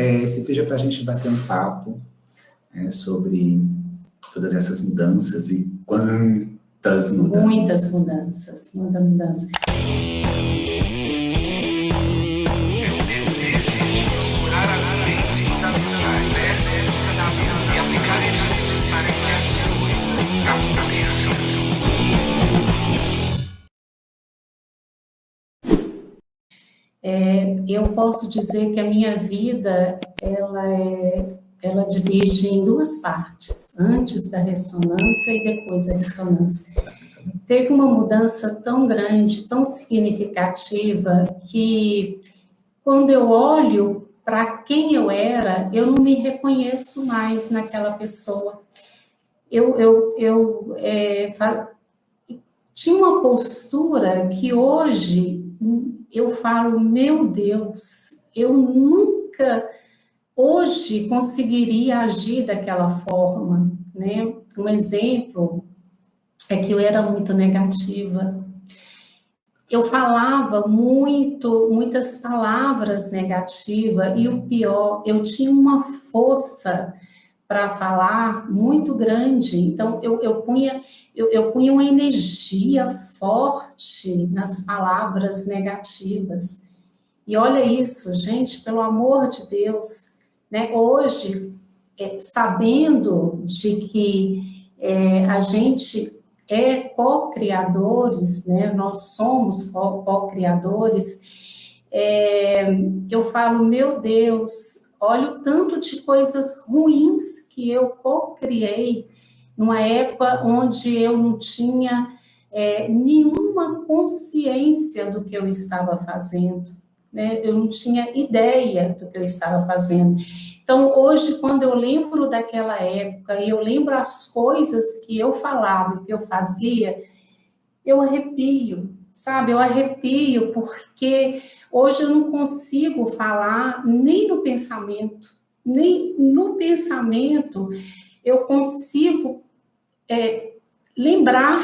esse vídeo é para a gente bater um papo sobre todas essas mudanças e quantas mudanças. Muitas mudanças, muita mudança. Eu posso dizer que a minha vida, ela divide em duas partes, antes da ressonância e depois da ressonância. Teve uma mudança tão grande, tão significativa, que quando eu olho para quem eu era, eu não me reconheço mais naquela pessoa. Tinha uma postura que hoje eu falo, meu Deus, eu nunca hoje conseguiria agir daquela forma, né? Um exemplo é que eu era muito negativa. Eu falava muitas palavras negativas, e o pior, eu tinha uma força para falar muito grande, então eu punha uma energia forte nas palavras negativas. E olha isso, gente, pelo amor de Deus, né? Hoje, sabendo de que a gente é co-criadores, né? Nós somos co-criadores, eu falo, meu Deus, olha o tanto de coisas ruins que eu co-criei numa época onde eu não tinha nenhuma consciência do que eu estava fazendo, né? Eu não tinha ideia do que eu estava fazendo. Então, hoje, quando eu lembro daquela época, e eu lembro as coisas que eu falava, que eu fazia, eu arrepio, sabe? Eu arrepio porque hoje eu não consigo falar nem no pensamento, eu consigo lembrar,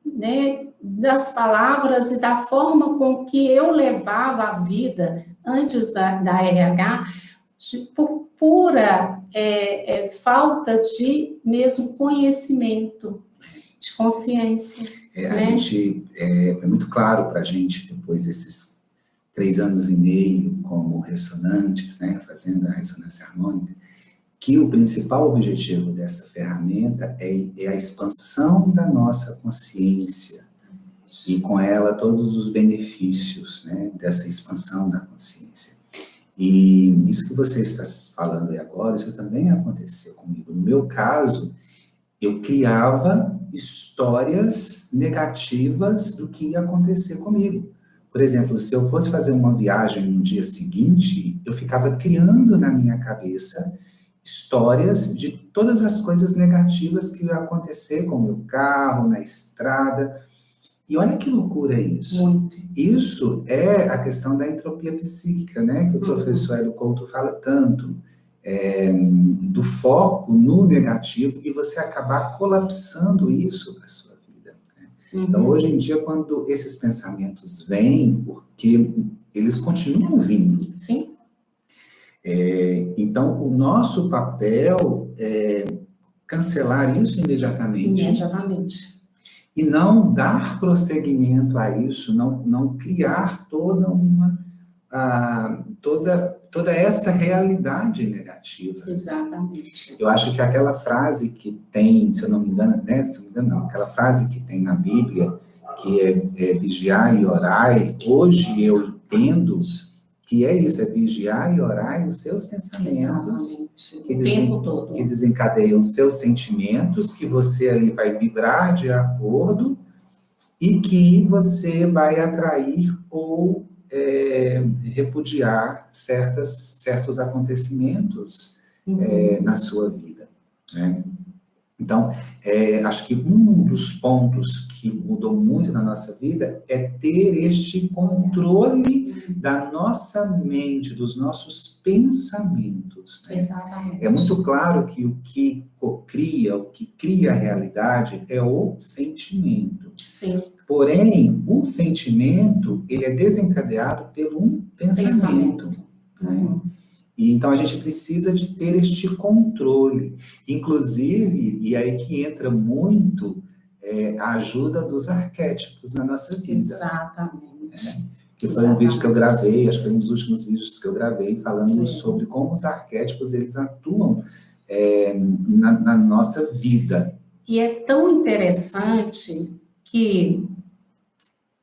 né, das palavras e da forma com que eu levava a vida antes da RH, por pura falta de mesmo conhecimento, de consciência. A gente, é muito claro para a gente, depois desses 3 anos e meio como ressonantes, né, fazendo a ressonância harmônica, que o principal objetivo dessa ferramenta é a expansão da nossa consciência e com ela todos os benefícios, né, dessa expansão da consciência. E isso que você está falando agora, isso também aconteceu comigo. No meu caso, eu criava histórias negativas do que ia acontecer comigo. Por exemplo, se eu fosse fazer uma viagem no dia seguinte, eu ficava criando na minha cabeça histórias de todas as coisas negativas que iam acontecer com o meu carro, na estrada. E olha que loucura isso. Muito. Isso é a questão da entropia psíquica, né? Que o professor Hélio Couto fala tanto. Do foco no negativo e você acabar colapsando isso para a sua vida. Né? Então, hoje em dia, quando esses pensamentos vêm, porque eles continuam vindo. Sim. Então, o nosso papel é cancelar isso imediatamente. Imediatamente. E não dar prosseguimento a isso, não criar toda essa realidade negativa. Exatamente. Eu acho que aquela frase que tem, se eu não me engano, né? Se eu não me engano, não, aquela frase que tem na Bíblia, que é vigiar e orar, hoje eu entendo que é isso, é vigiar e orar os seus pensamentos, que desencadeiam os seus sentimentos, que você ali vai vibrar de acordo e que você vai atrair ou repudiar certos acontecimentos na sua vida, né? Então, acho que um dos pontos que mudou muito na nossa vida é ter este controle da nossa mente, dos nossos pensamentos. Né? Exatamente. É muito claro que o que cria, o que cria a realidade é o sentimento. Sim. Porém, o sentimento, ele é desencadeado por um pensamento. Né? E então a gente precisa de ter este controle. Inclusive, e aí que entra muito a ajuda dos arquétipos na nossa vida. Exatamente. Que foi um vídeo que eu gravei, acho que foi um dos últimos vídeos que eu gravei, falando sobre como os arquétipos eles atuam na nossa vida. E é tão interessante que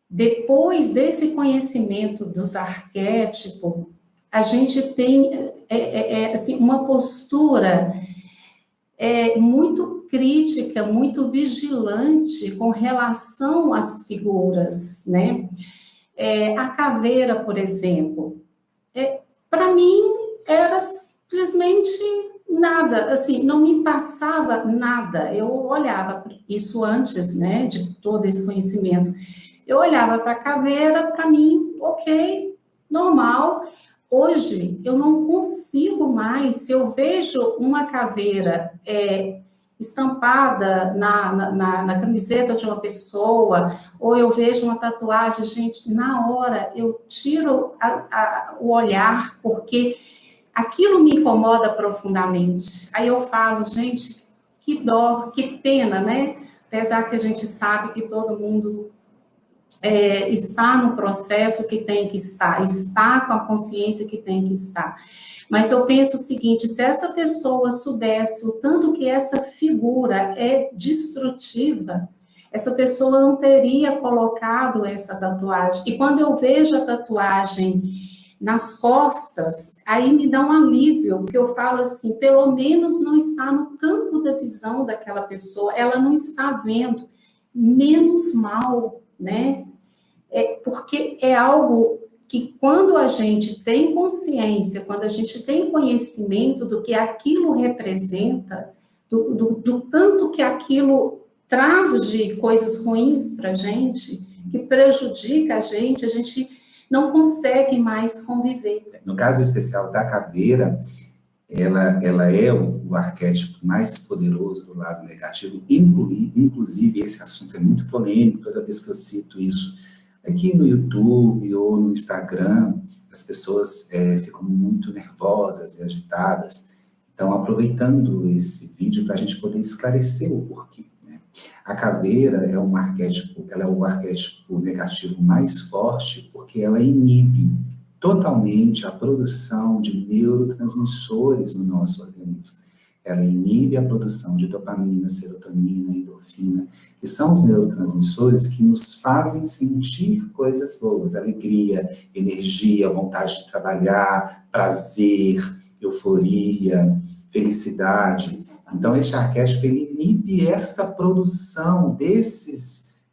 depois desse conhecimento dos arquétipos, a gente tem assim, uma postura muito crítica, muito vigilante com relação às figuras, né? A caveira, por exemplo, para mim era simplesmente nada, assim, não me passava nada. Eu olhava isso antes, né, de todo esse conhecimento. Eu olhava para a caveira, para mim, ok, normal. Hoje, eu não consigo mais, se eu vejo uma caveira estampada na camiseta de uma pessoa, ou eu vejo uma tatuagem, gente, na hora eu tiro o olhar, porque aquilo me incomoda profundamente. Aí eu falo, gente, que dó, que pena, né? Apesar que a gente sabe que todo mundo está no processo que tem que estar, está com a consciência que tem que estar. Mas eu penso o seguinte, se essa pessoa soubesse o tanto que essa figura é destrutiva, essa pessoa não teria colocado essa tatuagem. E quando eu vejo a tatuagem nas costas, aí me dá um alívio, porque eu falo assim, pelo menos não está no campo da visão daquela pessoa, ela não está vendo, menos mal, né? Porque é algo que quando a gente tem consciência, quando a gente tem conhecimento do que aquilo representa, do tanto que aquilo traz de coisas ruins para a gente, que prejudica a gente não consegue mais conviver. No caso especial da caveira, ela é o arquétipo mais poderoso do lado negativo, inclusive esse assunto é muito polêmico, toda vez que eu cito isso aqui no YouTube ou no Instagram, as pessoas ficam muito nervosas e agitadas. Então, aproveitando esse vídeo para a gente poder esclarecer o porquê. Né? A caveira ela é o arquétipo negativo mais forte porque ela inibe totalmente a produção de neurotransmissores no nosso organismo. Ela inibe a produção de dopamina, serotonina, endorfina, que são os neurotransmissores que nos fazem sentir coisas boas, alegria, energia, vontade de trabalhar, prazer, euforia, felicidade. Então, este arquétipo, ele inibe esta produção dessas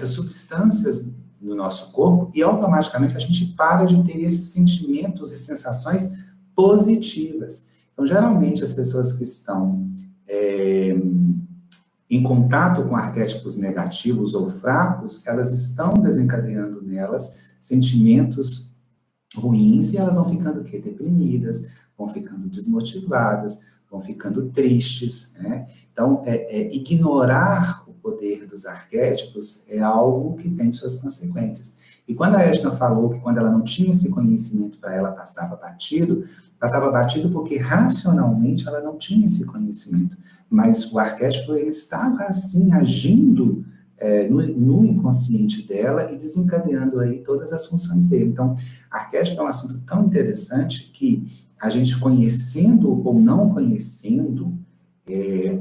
substâncias no nosso corpo e automaticamente a gente para de ter esses sentimentos e sensações positivas. Então, geralmente, as pessoas que estão em contato com arquétipos negativos ou fracos, elas estão desencadeando nelas sentimentos ruins e elas vão ficando o quê? Deprimidas, vão ficando desmotivadas, vão ficando tristes, né? Então, ignorar o poder dos arquétipos é algo que tem suas consequências. E quando a Edna falou que quando ela não tinha esse conhecimento para ela passava batido porque racionalmente ela não tinha esse conhecimento, mas o arquétipo ele estava assim agindo no inconsciente dela e desencadeando aí todas as funções dele. Então, arquétipo é um assunto tão interessante que a gente conhecendo ou não conhecendo,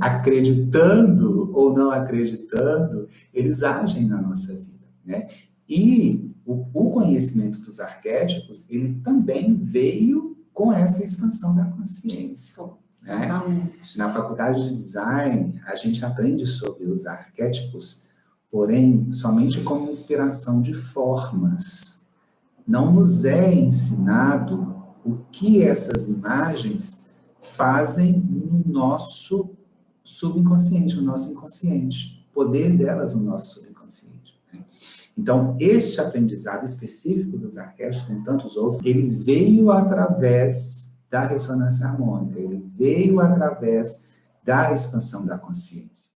acreditando ou não acreditando, eles agem na nossa vida, né? E o conhecimento dos arquétipos, ele também veio com essa expansão da consciência. Né? Na faculdade de design, a gente aprende sobre os arquétipos, porém, somente como inspiração de formas. Não nos é ensinado o que essas imagens fazem no nosso subconsciente, no nosso inconsciente. O poder delas no nosso subconsciente. Então, este aprendizado específico dos arquétipos, como tantos outros, ele veio através da ressonância harmônica, ele veio através da expansão da consciência.